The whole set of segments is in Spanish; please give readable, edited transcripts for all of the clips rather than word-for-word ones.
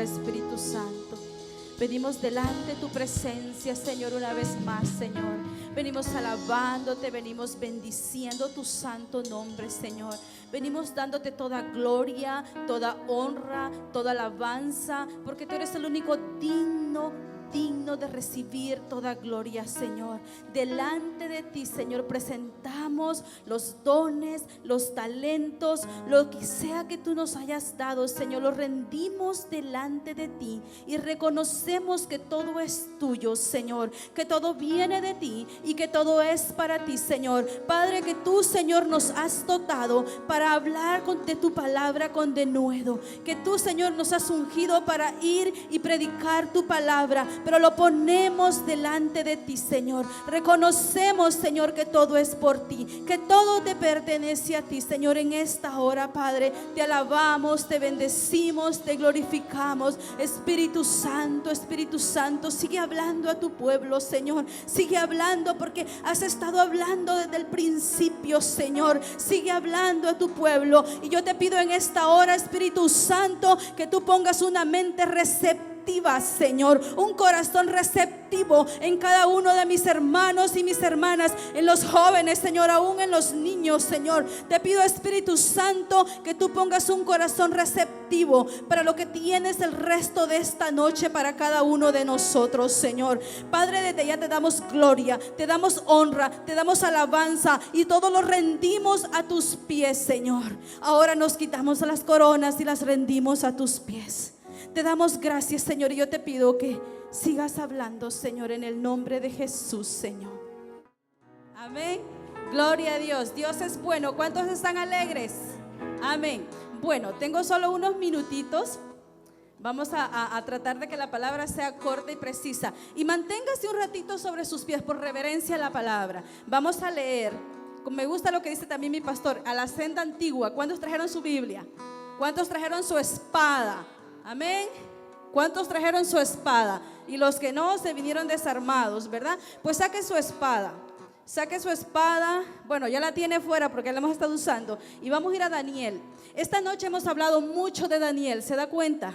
ahora, Espíritu Santo. Venimos delante de tu presencia, Señor, una vez más, Señor. Venimos alabándote, venimos bendiciendo tu santo nombre, Señor. Venimos dándote toda gloria, toda honra, toda alabanza, porque tú eres el único digno de recibir toda gloria, Señor. Delante de ti, Señor, presentamos los dones, los talentos, lo que sea que tú nos hayas dado, Señor. Lo rendimos delante de ti y reconocemos que todo es tuyo, Señor, que todo viene de ti y que todo es para ti, Señor. Padre, que tú, Señor, nos has dotado para hablar de tu palabra con denuedo, que tú, Señor, nos has ungido para ir y predicar tu palabra, pero lo ponemos delante de ti, Señor. Reconocemos, Señor, que todo es por ti, que todo te pertenece a ti, Señor. En esta hora, Padre, te alabamos, te bendecimos, te glorificamos. Espíritu Santo, sigue hablando a tu pueblo, Señor. Sigue hablando porque has estado hablando desde el principio, Señor. Sigue hablando a tu pueblo. Y yo te pido en esta hora, Espíritu Santo, que tú pongas una mente receptiva, Señor, un corazón receptivo en cada uno de mis hermanos y mis hermanas, en los jóvenes, Señor, aún en los niños, Señor. Te pido, Espíritu Santo, que tú pongas un corazón receptivo para lo que tienes el resto de esta noche para cada uno de nosotros, Señor. Padre, desde ya te damos gloria, te damos honra, te damos alabanza y todo lo rendimos a tus pies, Señor. Ahora nos quitamos las coronas y las rendimos a tus pies. Te damos gracias, Señor, y yo te pido que sigas hablando, Señor, en el nombre de Jesús, Señor. Amén. Gloria a Dios. Dios es bueno. ¿Cuántos están alegres? Amén. Bueno, tengo solo unos minutitos. Vamos a tratar de que la palabra sea corta y precisa. Y manténgase un ratito sobre sus pies por reverencia a la palabra. Vamos a leer. Me gusta lo que dice también mi pastor, a la senda antigua. ¿Cuántos trajeron su Biblia? ¿Cuántos trajeron su espada? Amén. ¿Cuántos trajeron su espada? Y los que no, se vinieron desarmados, ¿verdad? Pues saque su espada. Saque su espada. Bueno, ya la tiene fuera porque la hemos estado usando. Y vamos a ir a Daniel. Esta noche hemos hablado mucho de Daniel, ¿se da cuenta?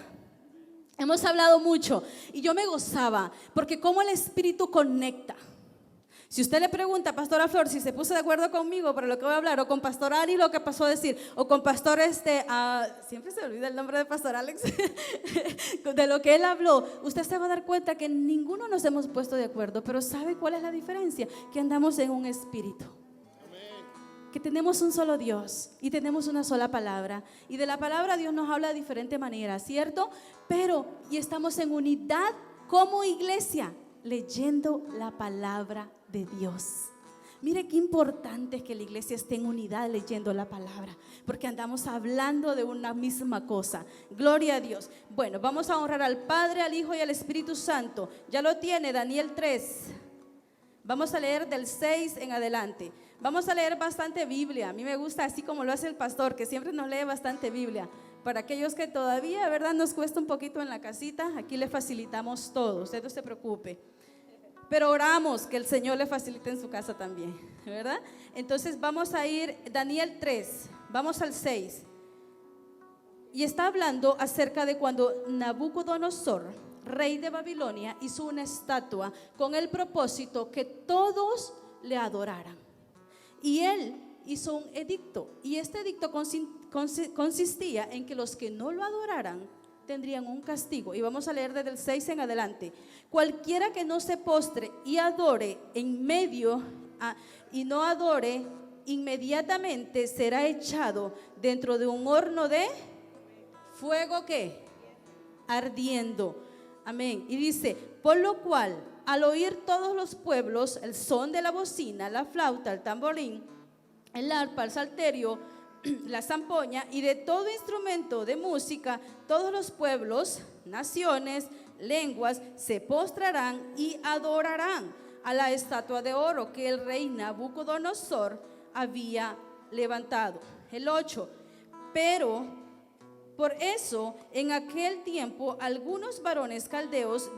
Hemos hablado mucho. Y yo me gozaba porque cómo el Espíritu conecta. Si usted le pregunta a Pastora Flor si se puso de acuerdo conmigo para lo que voy a hablar, o con Pastor Ari lo que pasó a decir, o con Pastor siempre se olvida el nombre de Pastor Alex, de lo que él habló, usted se va a dar cuenta que ninguno nos hemos puesto de acuerdo. Pero ¿sabe cuál es la diferencia? Que andamos en un espíritu, que tenemos un solo Dios y tenemos una sola palabra, y de la palabra Dios nos habla de diferente manera, ¿cierto? Pero y estamos en unidad como iglesia, leyendo la palabra de Dios. Mire qué importante es que la iglesia esté en unidad leyendo la palabra, porque andamos hablando de una misma cosa. Gloria a Dios. Bueno, vamos a honrar al Padre, al Hijo y al Espíritu Santo. Ya lo tiene, Daniel 3. Vamos a leer del 6 en adelante. Vamos a leer bastante Biblia. A mí me gusta, así como lo hace el pastor, que siempre nos lee bastante Biblia. Para aquellos que todavía, ¿verdad?, nos cuesta un poquito en la casita, aquí le facilitamos todo, usted no se preocupe. Pero oramos que el Señor le facilite en su casa también, ¿verdad? Entonces vamos a ir, Daniel 3, vamos al 6. Y está hablando acerca de cuando Nabucodonosor, rey de Babilonia, hizo una estatua con el propósito que todos le adoraran. Y él hizo un edicto, y este edicto consistía en que los que no lo adoraran tendrían un castigo. Y vamos a leer desde el 6 en adelante. Cualquiera que no se postre y adore y no adore inmediatamente será echado dentro de un horno de fuego, ¿qué? Ardiendo. Amén. Y dice, por lo cual, al oír todos los pueblos el son de la bocina, la flauta, el tamborín, el arpa, el salterio, la zampoña y de todo instrumento de música, todos los pueblos, naciones, lenguas se postrarán y adorarán a la estatua de oro que el rey Nabucodonosor había levantado. El 8. Pero por eso en aquel tiempo algunos varones caldeos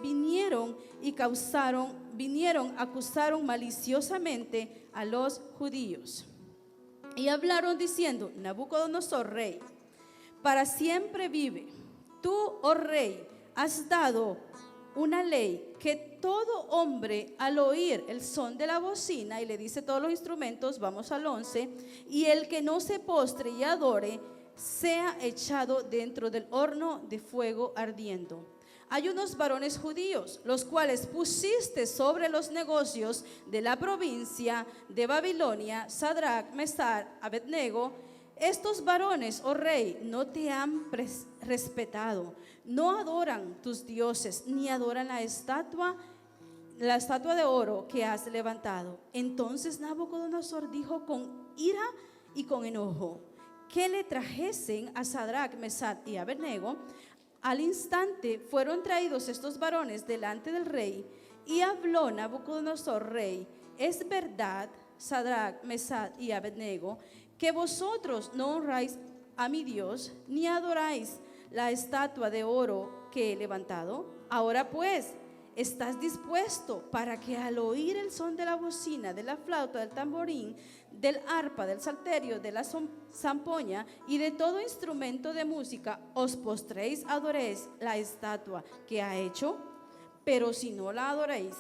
acusaron maliciosamente a los judíos. Y hablaron diciendo, Nabucodonosor, rey, para siempre vive. Tú, oh rey, has dado una ley que todo hombre al oír el son de la bocina, y le dice todos los instrumentos, vamos al 11, y el que no se postre y adore, sea echado dentro del horno de fuego ardiendo. Hay unos varones judíos, los cuales pusiste sobre los negocios de la provincia de Babilonia, Sadrach, Mesach, Abednego. Estos varones, oh rey, no te han respetado, no adoran tus dioses, ni adoran la estatua de oro que has levantado. Entonces Nabucodonosor dijo con ira y con enojo que le trajesen a Sadrach, Mesach y Abednego. Al instante fueron traídos estos varones delante del rey, y habló Nabucodonosor, rey: es verdad, Sadrach, Mesach y Abednego, que vosotros no honráis a mi Dios, ni adoráis la estatua de oro que he levantado. Ahora pues, ¿estás dispuesto para que al oír el son de la bocina, de la flauta, del tamborín, del arpa, del salterio, de la zampoña y de todo instrumento de música, os postréis, adoréis la estatua que ha hecho? Pero si no la adoréis,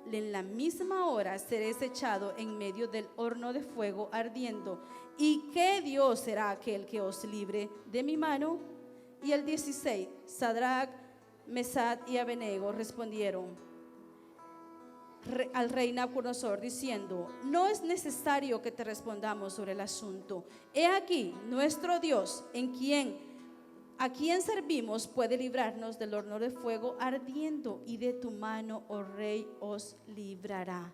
en la misma hora seréis echado en medio del horno de fuego ardiendo. ¿Y qué Dios será aquel que os libre de mi mano? Y el 16, Sadrach, Mesach y Abednego respondieron al rey Nabucodonosor diciendo: no es necesario que te respondamos sobre el asunto. He aquí, nuestro Dios, a quien servimos, puede librarnos del horno de fuego ardiendo, y de tu mano, oh rey, os librará.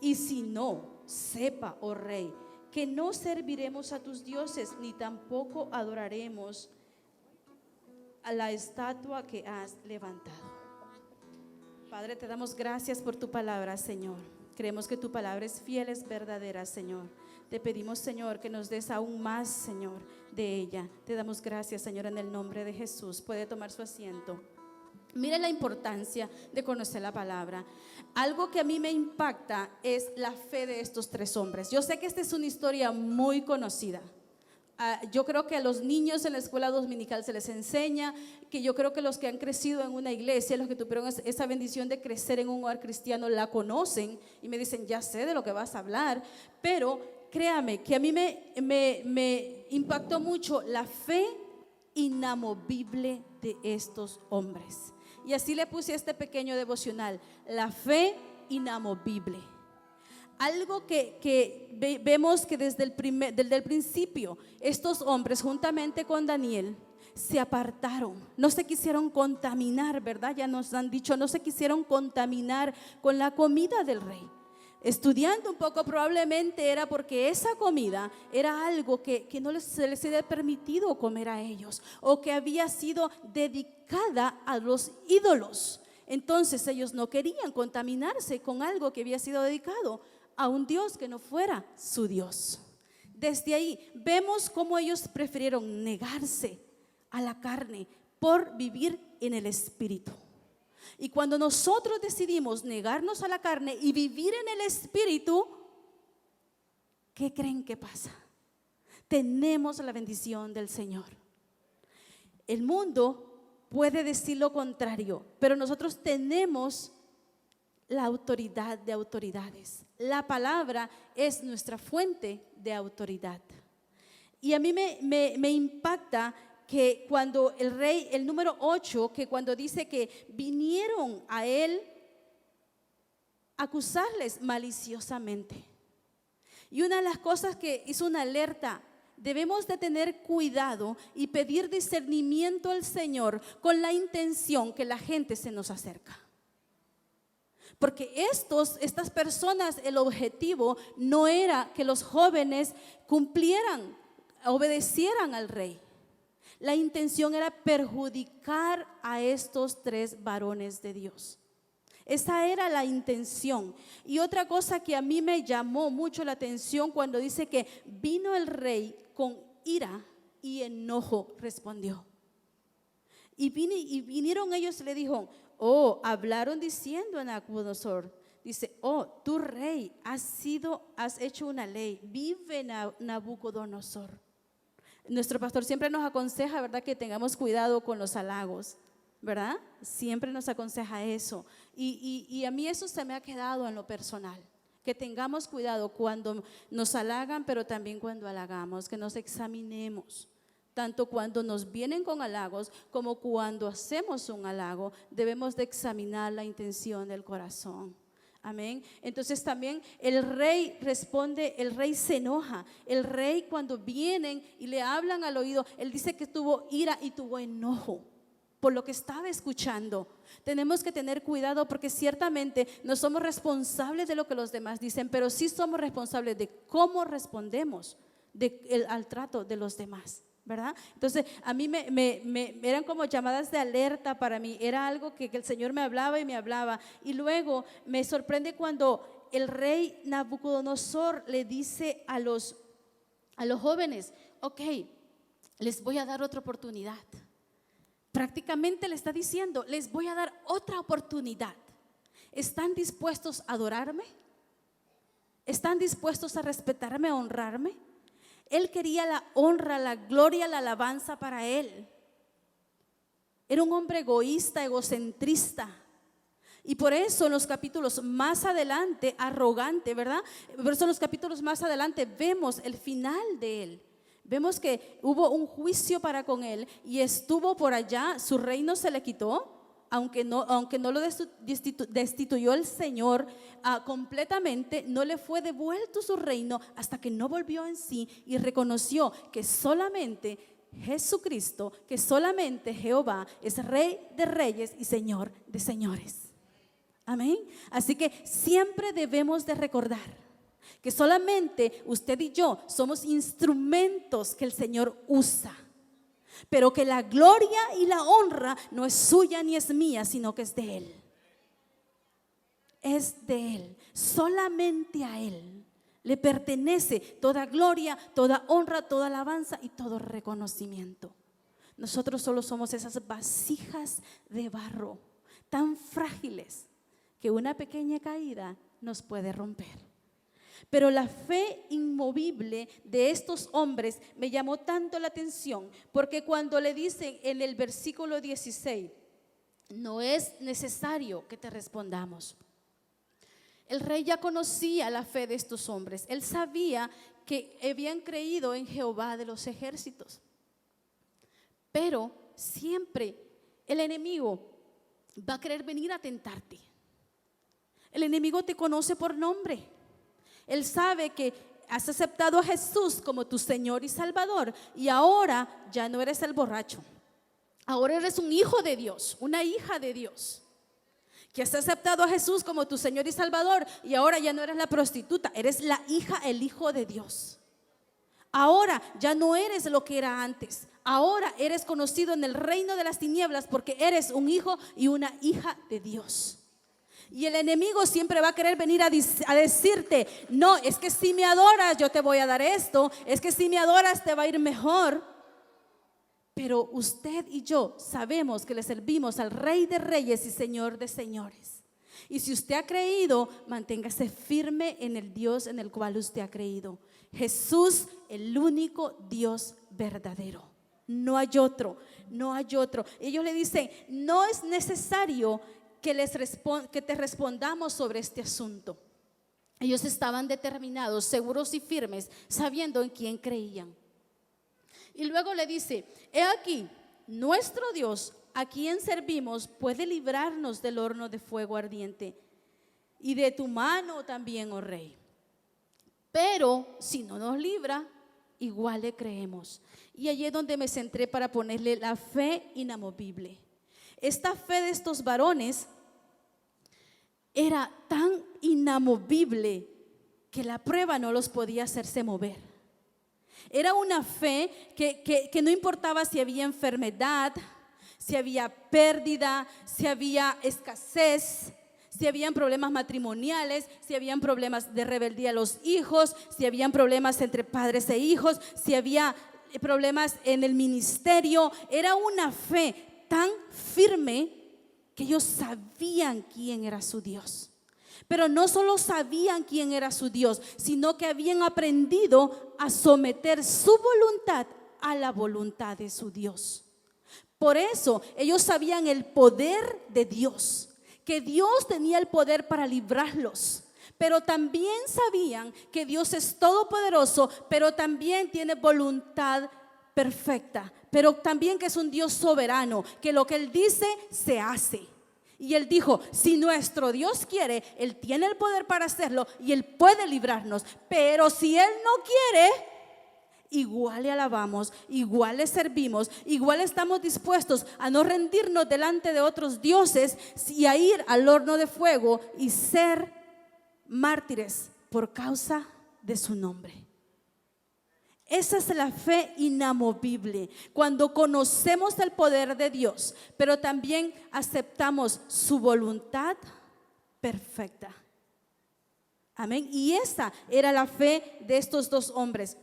Y si no, sepa, oh rey, que no serviremos a tus dioses, ni tampoco adoraremos a la estatua que has levantado. Padre, te damos gracias por tu palabra, Señor. Creemos que tu palabra es fiel, es verdadera, Señor. Te pedimos, Señor, que nos des aún más, Señor, de ella. Te damos gracias, Señor, en el nombre de Jesús. Puede tomar su asiento. Mire la importancia de conocer la palabra. Algo que a mí me impacta es la fe de estos tres hombres. Yo sé que esta es una historia muy conocida. Yo creo que a los niños en la escuela dominical se les enseña, que yo creo que los que han crecido en una iglesia, los que tuvieron esa bendición de crecer en un hogar cristiano, la conocen y me dicen: ya sé de lo que vas a hablar. Pero créame que a mí me impactó mucho la fe inamovible de estos hombres. Y así le puse a este pequeño devocional: la fe inamovible. Algo que vemos que desde el principio estos hombres juntamente con Daniel se apartaron, no se quisieron contaminar, ¿verdad? Ya nos han dicho, no se quisieron contaminar con la comida del rey. Estudiando un poco, probablemente era porque esa comida era algo que no se les había permitido comer a ellos, o que había sido dedicada a los ídolos. Entonces ellos no querían contaminarse con algo que había sido dedicado a un Dios que no fuera su Dios. Desde ahí vemos cómo ellos prefirieron negarse a la carne por vivir en el Espíritu. Y cuando nosotros decidimos negarnos a la carne y vivir en el Espíritu, ¿qué creen que pasa? Tenemos la bendición del Señor. El mundo puede decir lo contrario, pero nosotros tenemos la autoridad de autoridades. La palabra es nuestra fuente de autoridad. Y a mí me impacta que cuando el rey, el número 8, que cuando dice que vinieron a él a acusarles maliciosamente. Y una de las cosas que hizo una alerta: debemos de tener cuidado y pedir discernimiento al Señor con la intención que la gente se nos acerca. Porque estas personas, el objetivo no era que los jóvenes cumplieran, obedecieran al rey. La intención era perjudicar a estos tres varones de Dios. Esa era la intención. Y otra cosa que a mí me llamó mucho la atención cuando dice que vino el rey con ira y enojo, respondió. Y vinieron ellos y le dijo: hablaron diciendo a Nabucodonosor, dice: tú rey, has hecho una ley, vive Nabucodonosor. Nuestro pastor siempre nos aconseja, ¿verdad?, que tengamos cuidado con los halagos. ¿verdad? Siempre nos aconseja eso. Y a mí eso se me ha quedado en lo personal. Que tengamos cuidado cuando nos halagan, pero también cuando halagamos, que nos examinemos. Tanto cuando nos vienen con halagos como cuando hacemos un halago, debemos de examinar la intención del corazón. Amén. Entonces también el rey responde, el rey se enoja. El rey cuando vienen y le hablan al oído, él dice que tuvo ira y tuvo enojo por lo que estaba escuchando. Tenemos que tener cuidado porque ciertamente no somos responsables de lo que los demás dicen, pero sí somos responsables de cómo respondemos al trato de los demás, ¿verdad? Entonces a mí me eran como llamadas de alerta para mí. Era algo que el Señor me hablaba y me hablaba. Y luego me sorprende cuando el rey Nabucodonosor le dice a los jóvenes: ok, les voy a dar otra oportunidad. Prácticamente le está diciendo: les voy a dar otra oportunidad. ¿Están dispuestos a adorarme? ¿Están dispuestos a respetarme, a honrarme? Él quería la honra, la gloria, la alabanza para él. Era un hombre egoísta, egocentrista. Y por eso en los capítulos más adelante, arrogante, ¿verdad? Por eso en los capítulos más adelante vemos el final de él. Vemos que hubo un juicio para con él y estuvo por allá, su reino se le quitó, aunque no lo destituyó el Señor completamente, no le fue devuelto su reino hasta que no volvió en sí y reconoció que solamente Jesucristo, que solamente Jehová es Rey de reyes y Señor de señores. Amén. Así que siempre debemos de recordar que solamente usted y yo somos instrumentos que el Señor usa, pero que la gloria y la honra no es suya ni es mía, sino que es de Él. Es de Él, solamente a Él le pertenece toda gloria, toda honra, toda alabanza y todo reconocimiento. Nosotros solo somos esas vasijas de barro tan frágiles que una pequeña caída nos puede romper. Pero la fe inmovible de estos hombres me llamó tanto la atención, porque cuando le dicen en el versículo 16, no es necesario que te respondamos. El rey ya conocía la fe de estos hombres. Él sabía que habían creído en Jehová de los ejércitos. Pero siempre el enemigo va a querer venir a tentarte. El enemigo te conoce por nombre. Él sabe que has aceptado a Jesús como tu Señor y Salvador y ahora ya no eres el borracho. Ahora eres un hijo de Dios, una hija de Dios. Que has aceptado a Jesús como tu Señor y Salvador y ahora ya no eres la prostituta, eres la hija, el hijo de Dios. Ahora ya no eres lo que era antes. Ahora eres conocido en el reino de las tinieblas porque eres un hijo y una hija de Dios. Y el enemigo siempre va a querer venir a decirte: no, es que si me adoras yo te voy a dar esto, es que si me adoras te va a ir mejor. Pero usted y yo sabemos que le servimos al Rey de reyes y Señor de señores. Y si usted ha creído, manténgase firme en el Dios en el cual usted ha creído. Jesús, el único Dios verdadero. No hay otro, no hay otro. Ellos le dicen: no es necesario que te respondamos sobre este asunto. Ellos estaban determinados, seguros y firmes, sabiendo en quién creían. Y luego le dice: he aquí, nuestro Dios, a quien servimos, puede librarnos del horno de fuego ardiente y de tu mano también, oh rey. Pero si no nos libra, igual le creemos. Y allí es donde me centré para ponerle la fe inamovible. Esta fe de estos varones era tan inamovible que la prueba no los podía hacerse mover. Era una fe que no importaba si había enfermedad, si había pérdida, si había escasez, si habían problemas matrimoniales, si habían problemas de rebeldía a los hijos, si habían problemas entre padres e hijos, si había problemas en el ministerio. Era una fe tan firme que ellos sabían quién era su Dios. Pero no solo sabían quién era su Dios, sino que habían aprendido a someter su voluntad a la voluntad de su Dios. Por eso ellos sabían el poder de Dios, que Dios tenía el poder para librarlos. Pero también sabían que Dios es todopoderoso, pero también tiene voluntad perfecta. Pero también que es un Dios soberano, que lo que Él dice se hace. Y Él dijo, si nuestro Dios quiere, Él tiene el poder para hacerlo y Él puede librarnos. Pero si Él no quiere, igual le alabamos, igual le servimos, igual estamos dispuestos a no rendirnos delante de otros dioses y a ir al horno de fuego y ser mártires por causa de su nombre. Esa es la fe inamovible, cuando conocemos el poder de Dios, pero también aceptamos su voluntad perfecta. Amén. Y esa era la fe de estos dos hombres.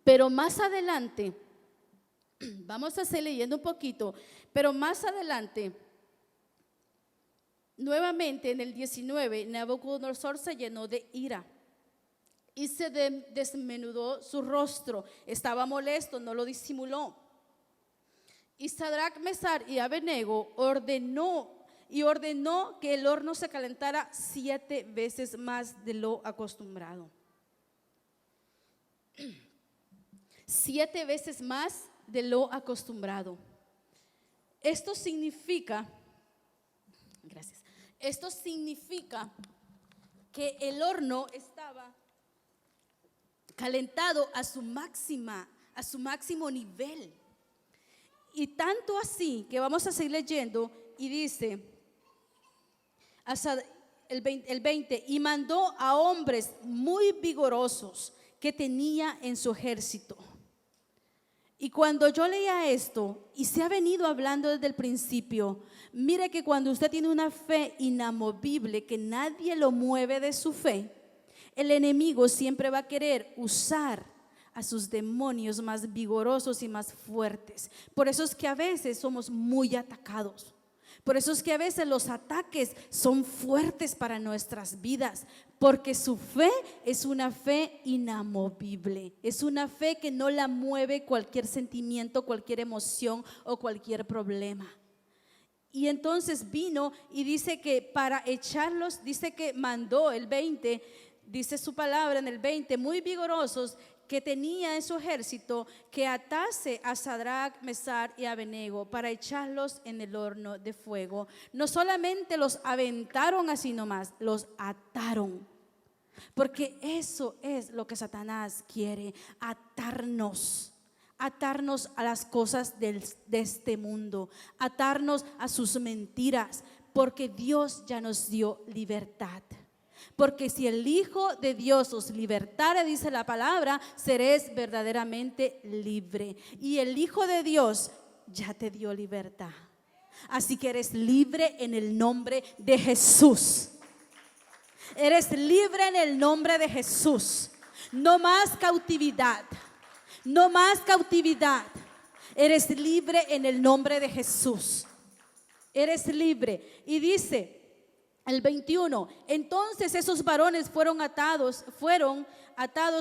Pero más adelante, vamos a seguir leyendo un poquito, pero más adelante, nuevamente en el 19, Nabucodonosor se llenó de ira y se desmenudó su rostro. Estaba molesto, no lo disimuló. Y Sadrach, Mesach y Abednego ordenó que el horno se calentara 7 veces más de lo acostumbrado. 7 veces más de lo acostumbrado. Esto significa que el horno estaba calentado a su máximo nivel. Y tanto así que vamos a seguir leyendo y dice hasta el 20, y mandó a hombres muy vigorosos que tenía en su ejército. Y cuando yo leía esto, y se ha venido hablando desde el principio, mire que cuando usted tiene una fe inamovible, que nadie lo mueve de su fe, el enemigo siempre va a querer usar a sus demonios más vigorosos y más fuertes. Por eso es que a veces somos muy atacados. Por eso es que a veces los ataques son fuertes para nuestras vidas, porque su fe es una fe inamovible, es una fe que no la mueve cualquier sentimiento, cualquier emoción o cualquier problema. Y entonces vino y dice que para echarlos, dice que mandó el 20, dice su palabra en el 20, muy vigorosos, que tenía en su ejército, que atase a Sadrach, Mesach y Abednego para echarlos en el horno de fuego. No solamente los aventaron así nomás, los ataron. Porque eso es lo que Satanás quiere, atarnos a las cosas de este mundo, atarnos a sus mentiras, porque Dios ya nos dio libertad. Porque si el Hijo de Dios os libertare, dice la palabra, seréis verdaderamente libre. Y el Hijo de Dios ya te dio libertad. Así que eres libre en el nombre de Jesús. Eres libre en el nombre de Jesús. No más cautividad. No más cautividad. Eres libre en el nombre de Jesús. Eres libre. Y dice el 21, entonces esos varones fueron atados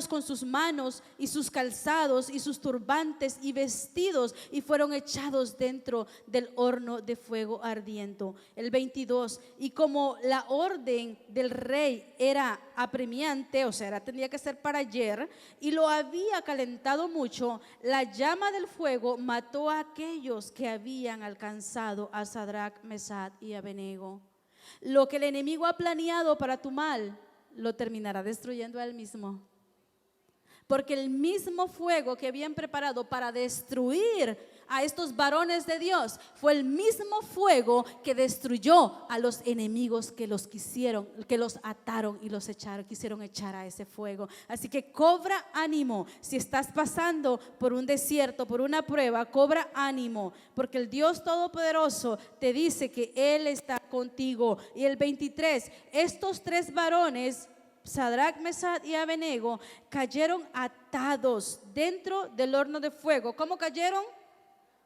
con sus manos y sus calzados y sus turbantes y vestidos, y fueron echados dentro del horno de fuego ardiente. El 22, y como la orden del rey era apremiante, o sea, tenía que ser para ayer, y lo había calentado mucho, la llama del fuego mató a aquellos que habían alcanzado a Sadrach, Mesach y Abednego. Lo que el enemigo ha planeado para tu mal, lo terminará destruyendo a él mismo. Porque el mismo fuego que habían preparado para destruir a estos varones de Dios fue el mismo fuego que destruyó a los enemigos que los ataron y los quisieron echar a ese fuego. Así que cobra ánimo. Si estás pasando por un desierto, por una prueba, cobra ánimo, porque el Dios Todopoderoso te dice que Él está contigo. Y el 23, estos 3 varones, Sadrach, Mesach y Abednego, cayeron atados dentro del horno de fuego. ¿Cómo cayeron?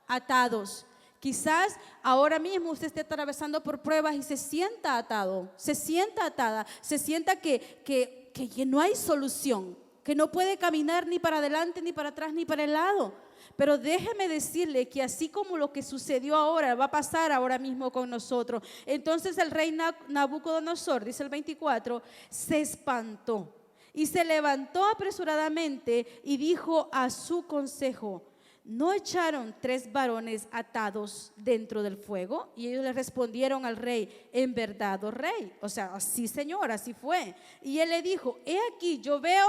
Atados. Quizás ahora mismo usted esté atravesando por pruebas y se sienta atado, se sienta atada, se sienta que no hay solución, que no puede caminar ni para adelante, ni para atrás, ni para el lado. Pero déjeme decirle que así como lo que sucedió ahora, va a pasar ahora mismo con nosotros. Entonces el rey Nabucodonosor, dice el 24, se espantó y se levantó apresuradamente y dijo a su consejo: ¿no echaron 3 varones atados dentro del fuego? Y ellos le respondieron al rey: en verdad, oh rey. O sea, sí, señor, así fue. Y él le dijo: he aquí, yo veo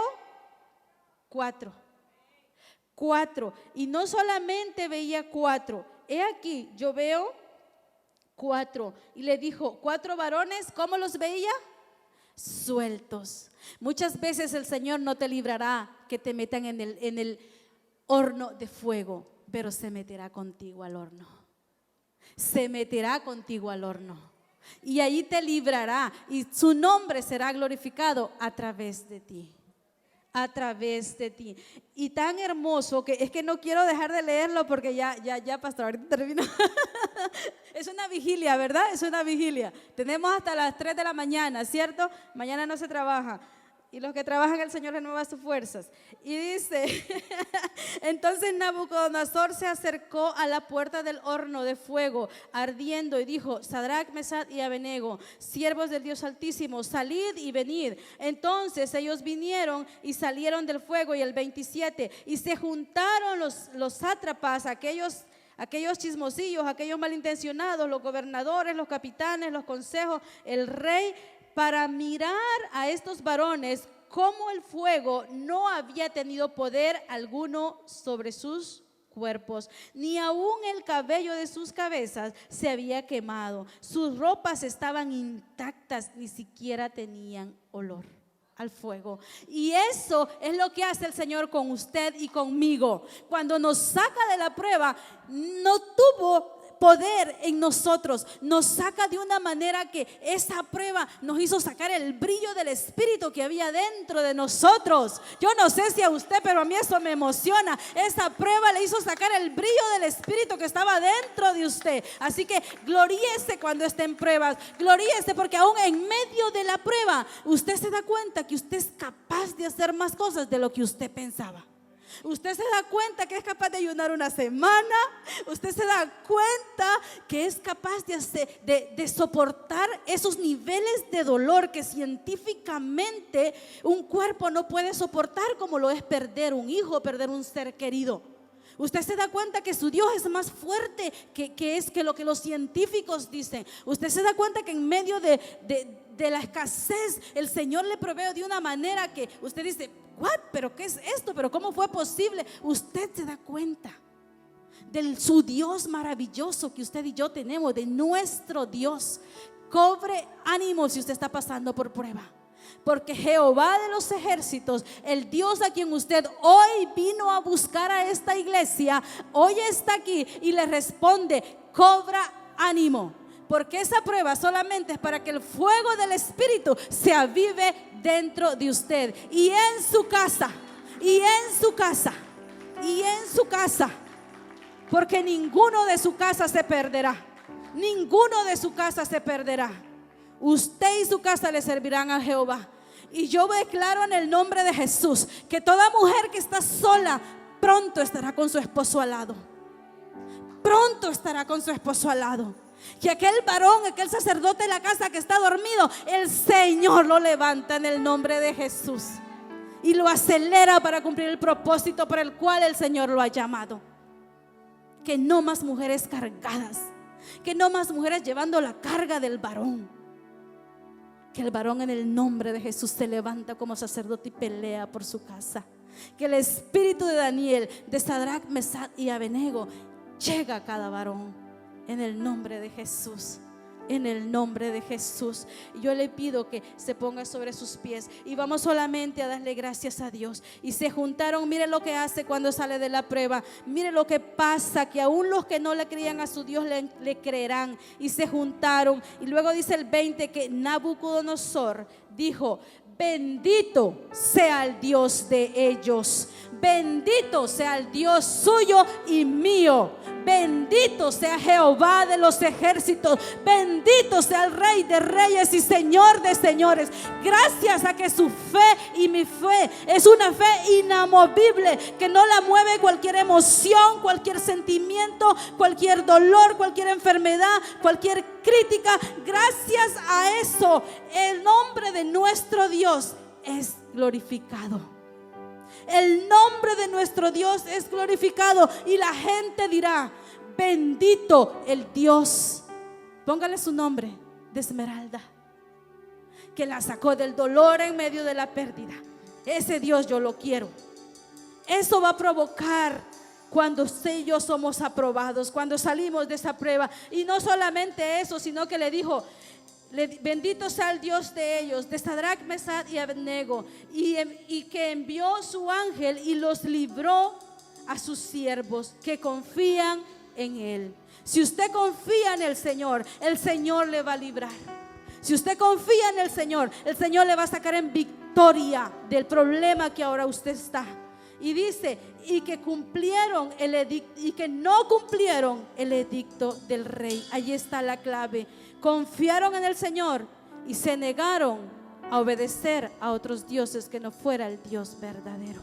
4. Y no solamente veía 4, he aquí, yo veo 4. Y le dijo: 4 varones, ¿cómo los veía? Sueltos. Muchas veces el Señor no te librará que te metan en el horno de fuego, pero se meterá contigo al horno. Se meterá contigo al horno. Y ahí te librará y su nombre será glorificado a través de ti. A través de ti. Y tan hermoso que es que no quiero dejar de leerlo porque ya, pastor, ahorita termino. Es una vigilia, ¿verdad? Es una vigilia. Tenemos hasta las 3 de la mañana, ¿cierto? Mañana no se trabaja. Y los que trabajan, el Señor renueva sus fuerzas. Y dice, entonces Nabucodonosor se acercó a la puerta del horno de fuego ardiendo y dijo: Sadrach, Mesach y Abednego, siervos del Dios Altísimo, salid y venid. Entonces ellos vinieron y salieron del fuego. Y el 27, y se juntaron los sátrapas, aquellos chismosillos, aquellos malintencionados, los gobernadores, los capitanes, los consejos, el rey, para mirar a estos varones como el fuego no había tenido poder alguno sobre sus cuerpos, ni aún el cabello de sus cabezas se había quemado, sus ropas estaban intactas, ni siquiera tenían olor al fuego. Y eso es lo que hace el Señor con usted y conmigo. Cuando nos saca de la prueba, no tuvo poder en nosotros, nos saca de una manera que esa prueba nos hizo sacar el brillo del Espíritu que había dentro de nosotros. Yo no sé si a usted, pero a mí eso me emociona. Esa prueba le hizo sacar el brillo del Espíritu que estaba dentro de usted. Así que gloríese cuando esté en pruebas, gloríese, porque aún en medio de la prueba usted se da cuenta que usted es capaz de hacer más cosas de lo que usted pensaba. Usted se da cuenta que es capaz de ayunar una semana. Usted se da cuenta que es capaz de soportar esos niveles de dolor que científicamente un cuerpo no puede soportar, como lo es perder un hijo, perder un ser querido. Usted se da cuenta que su Dios es más fuerte que lo que los científicos dicen. Usted se da cuenta que en medio de la escasez el Señor le provee de una manera que usted dice: ¿what? ¿Pero qué es esto? ¿Pero cómo fue posible? Usted se da cuenta de su Dios maravilloso que usted y yo tenemos, de nuestro Dios. Cobre ánimo si usted está pasando por prueba, porque Jehová de los ejércitos, el Dios a quien usted hoy vino a buscar a esta iglesia, hoy está aquí y le responde: cobra ánimo. Porque esa prueba solamente es para que el fuego del Espíritu se avive dentro de usted y en su casa, y en su casa, y en su casa. Porque ninguno de su casa se perderá. Ninguno de su casa se perderá. Usted y su casa le servirán a Jehová. Y yo declaro en el nombre de Jesús que toda mujer que está sola pronto estará con su esposo al lado. Pronto estará con su esposo al lado. Que aquel varón, aquel sacerdote de la casa que está dormido, el Señor lo levanta en el nombre de Jesús y lo acelera para cumplir el propósito por el cual el Señor lo ha llamado. Que no más mujeres cargadas, que no más mujeres llevando la carga del varón. Que el varón en el nombre de Jesús se levanta como sacerdote y pelea por su casa. Que el espíritu de Daniel, de Sadrach, Mesach y Abednego llega a cada varón. En el nombre de Jesús, en el nombre de Jesús. Yo le pido que se ponga sobre sus pies y vamos solamente a darle gracias a Dios. Y se juntaron. Mire lo que hace cuando sale de la prueba. Mire lo que pasa, que aún los que no le creían a su Dios le creerán. Y se juntaron. Y luego dice el 20 que Nabucodonosor dijo: bendito sea el Dios de ellos, bendito sea el Dios suyo y mío. bendito sea Jehová de los ejércitos, bendito sea el Rey de reyes y Señor de señores. Gracias a que su fe y mi fe es una fe inamovible, que no la mueve cualquier emoción, cualquier sentimiento, cualquier dolor, cualquier enfermedad, cualquier crítica. Gracias a eso, el nombre de nuestro Dios es glorificado. El nombre de nuestro Dios es glorificado y la gente dirá: bendito el Dios, póngale su nombre, de Esmeralda, que la sacó del dolor en medio de la pérdida. Ese Dios yo lo quiero. Eso va a provocar cuando usted y yo somos aprobados, cuando salimos de esa prueba. Y no solamente eso, sino que le dijo: bendito sea el Dios de ellos, de Sadrach, Mesach y Abednego, y que envió su ángel y los libró a sus siervos que confían en él. Si usted confía en el Señor le va a librar. Si usted confía en el Señor le va a sacar en victoria del problema que ahora usted está. Y dice: y que cumplieron el edicto, y que no cumplieron el edicto del rey. Allí está la clave. Confiaron en el Señor y se negaron a obedecer a otros dioses que no fuera el Dios verdadero.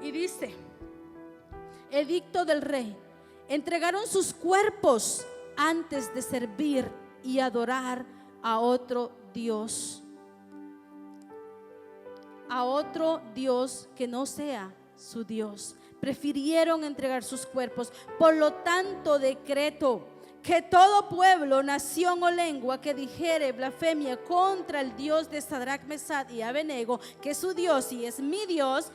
Y dice: edicto del rey. Entregaron sus cuerpos antes de servir y adorar a otro Dios. A otro Dios que no sea su Dios. Prefirieron entregar sus cuerpos. Por lo tanto, decreto que todo pueblo, nación o lengua que dijere blasfemia contra el Dios de Sadrach, Mesach y Abednego, que es su Dios y es mi Dios,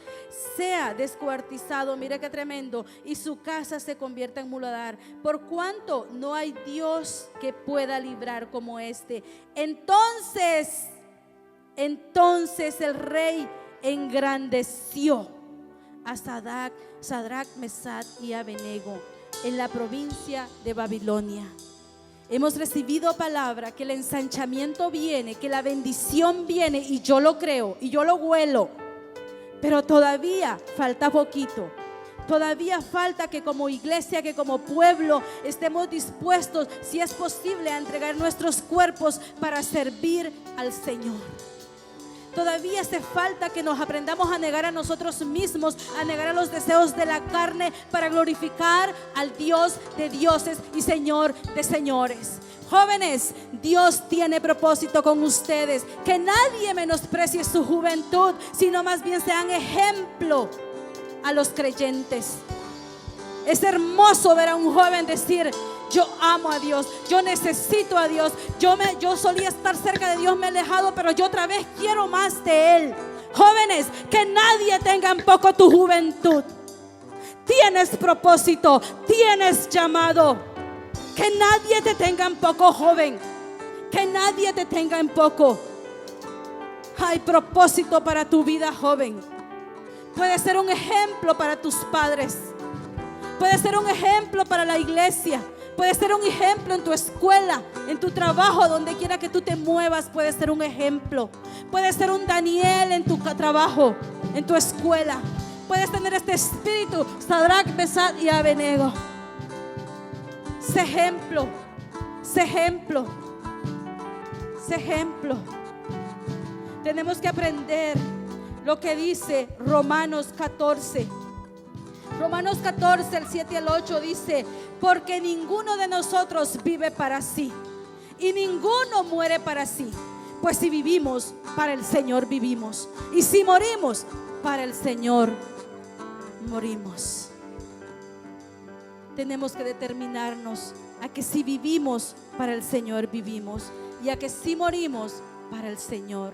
sea descuartizado. Mira qué tremendo. Y su casa se convierta en muladar, por cuanto no hay Dios que pueda librar como este. Entonces el rey engrandeció a Sadrach, Mesach y Abednego en la provincia de Babilonia. Hemos recibido palabra que el ensanchamiento viene, que la bendición viene, y yo lo creo y yo lo huelo, pero todavía falta poquito. Todavía falta que como iglesia, que como pueblo estemos dispuestos, si es posible, a entregar nuestros cuerpos para servir al Señor. Todavía hace falta que nos aprendamos a negar a nosotros mismos, a negar a los deseos de la carne, para glorificar al Dios de dioses y Señor de señores. Jóvenes, Dios tiene propósito con ustedes. Que nadie menosprecie su juventud, sino más bien sean ejemplo a los creyentes. Es hermoso ver a un joven decir: yo amo a Dios, yo necesito a Dios, yo solía estar cerca de Dios, me he alejado, pero yo otra vez quiero más de Él. Jóvenes, que nadie tenga en poco tu juventud. Tienes propósito, tienes llamado. Que nadie te tenga en poco, joven. Que nadie te tenga en poco. Hay propósito para tu vida, joven. Puedes ser un ejemplo para tus padres. Puedes ser un ejemplo para la iglesia. Puedes ser un ejemplo en tu escuela, en tu trabajo, donde quiera que tú te muevas. Puedes ser un ejemplo. Puedes ser un Daniel en tu trabajo, en tu escuela. Puedes tener este espíritu, Sadrach, Mesach y Abednego. Sé ejemplo, sé ejemplo, sé ejemplo. Tenemos que aprender lo que dice Romanos 14. Romanos 14, el 7 al 8 dice: porque ninguno de nosotros vive para sí, y ninguno muere para sí. Pues si vivimos, para el Señor vivimos, y si morimos, para el Señor morimos. Tenemos que determinarnos a que si vivimos, para el Señor vivimos, y a que si morimos, para el Señor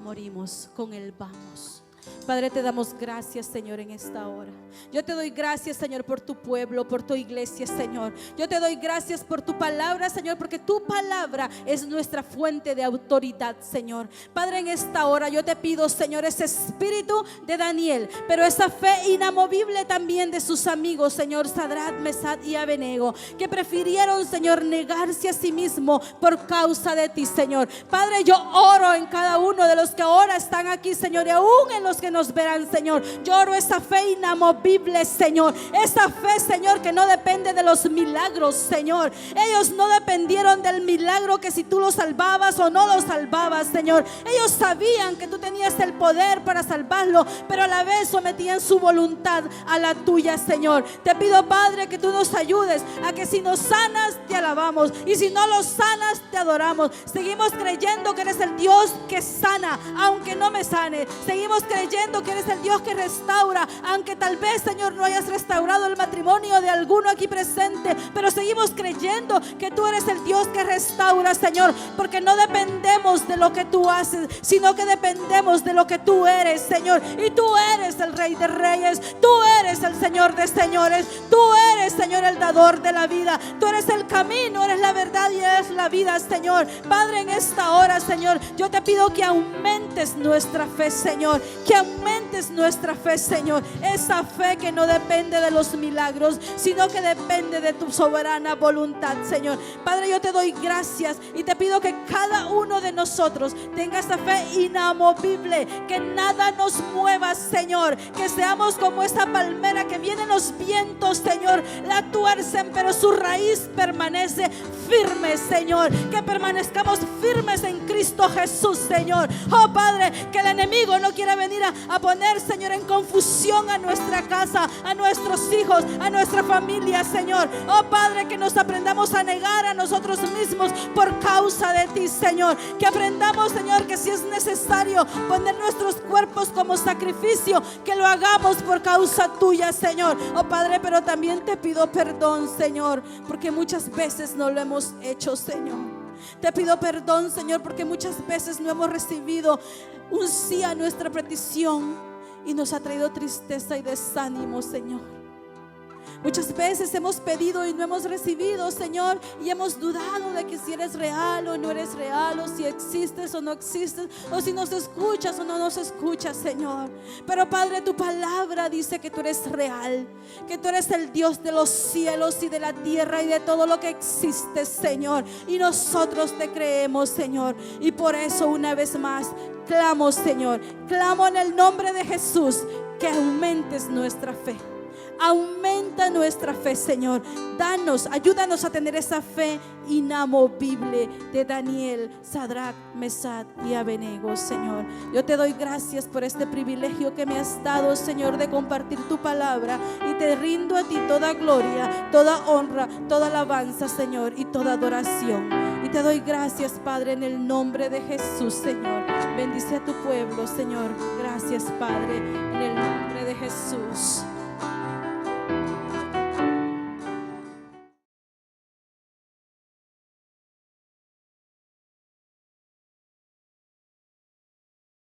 morimos. Con Él vamos. Padre, te damos gracias, Señor, en esta hora. Yo te doy gracias, Señor, por tu pueblo, por tu iglesia, Señor. Yo te doy gracias por tu palabra, Señor, porque tu palabra es nuestra fuente de autoridad, Señor. Padre, en esta hora yo te pido, Señor, ese espíritu de Daniel, pero esa fe inamovible también de sus amigos, Señor, Sadrach, Mesach y Abednego, que prefirieron, Señor, negarse a sí mismo por causa de ti, Señor. Padre, yo oro en cada uno de los que ahora están aquí, Señor, y aún en los ojos que nos verán, Señor. Lloro esa fe inamovible, Señor. Esa fe, Señor, que no depende de los milagros, Señor. Ellos no dependieron del milagro, que si tú los salvabas o no los salvabas, Señor. Ellos sabían que tú tenías el poder para salvarlo, pero a la vez sometían su voluntad a la tuya, Señor. Te pido, Padre, que tú nos ayudes a que si nos sanas, te alabamos, y si no los sanas, te adoramos. Seguimos creyendo que eres el Dios que sana, aunque no me sane. Seguimos creyendo que eres el Dios que restaura, aunque tal vez, Señor, no hayas restaurado el matrimonio de alguno aquí presente, pero seguimos creyendo que tú eres el Dios que restaura, Señor, porque no dependemos de lo que tú haces, sino que dependemos de lo que tú eres, Señor. Y tú eres el Rey de Reyes, tú eres el Señor de Señores, tú eres, Señor, el dador de la vida. Tú eres el camino, eres la verdad y eres la vida, Señor. Padre, en esta hora, Señor, yo te pido que aumentes nuestra fe, Señor, que aumentes nuestra fe, Señor. Esa fe que no depende de los milagros, sino que depende de tu soberana voluntad, Señor. Padre, yo te doy gracias y te pido que cada uno de nosotros tenga esa fe inamovible, que nada nos mueva, Señor, que seamos como esa palmera que vienen los vientos, Señor, la tuercen, pero su raíz permanece firme, Señor. Que permanezcamos firmes en Cristo Jesús, Señor. Oh Padre, que el enemigo no quiera venir a poner, Señor, en confusión a nuestra casa, a nuestros hijos, a nuestra familia, Señor. Oh Padre, que nos aprendamos a negar a nosotros mismos por causa de ti, Señor. Que aprendamos, Señor, que si es necesario poner nuestros cuerpos como sacrificio, que lo hagamos por causa tuya, Señor. Oh Padre, pero también te pido perdón, Señor, porque muchas veces no lo hemos hecho, Señor. Te pido perdón, Señor, porque muchas veces no hemos recibido un sí a nuestra petición y nos ha traído tristeza y desánimo, Señor. Muchas veces hemos pedido y no hemos recibido, Señor, y hemos dudado de que si eres real o no eres real, o si existes o no existes, o si nos escuchas o no nos escuchas, Señor. Pero Padre, tu palabra dice que tú eres real, que tú eres el Dios de los cielos y de la tierra y de todo lo que existe, Señor. Y nosotros te creemos, Señor, y por eso una vez más clamo, Señor, clamo en el nombre de Jesús, que aumentes nuestra fe. Aumenta nuestra fe, Señor. Danos, ayúdanos a tener esa fe inamovible de Daniel, Sadrach, Mesach y Abednego, Señor. Yo te doy gracias por este privilegio que me has dado, Señor, de compartir tu palabra, y te rindo a ti toda gloria, toda honra, toda alabanza, Señor, y toda adoración. Y te doy gracias, Padre, en el nombre de Jesús, Señor. Bendice a tu pueblo, Señor. Gracias, Padre, en el nombre de Jesús.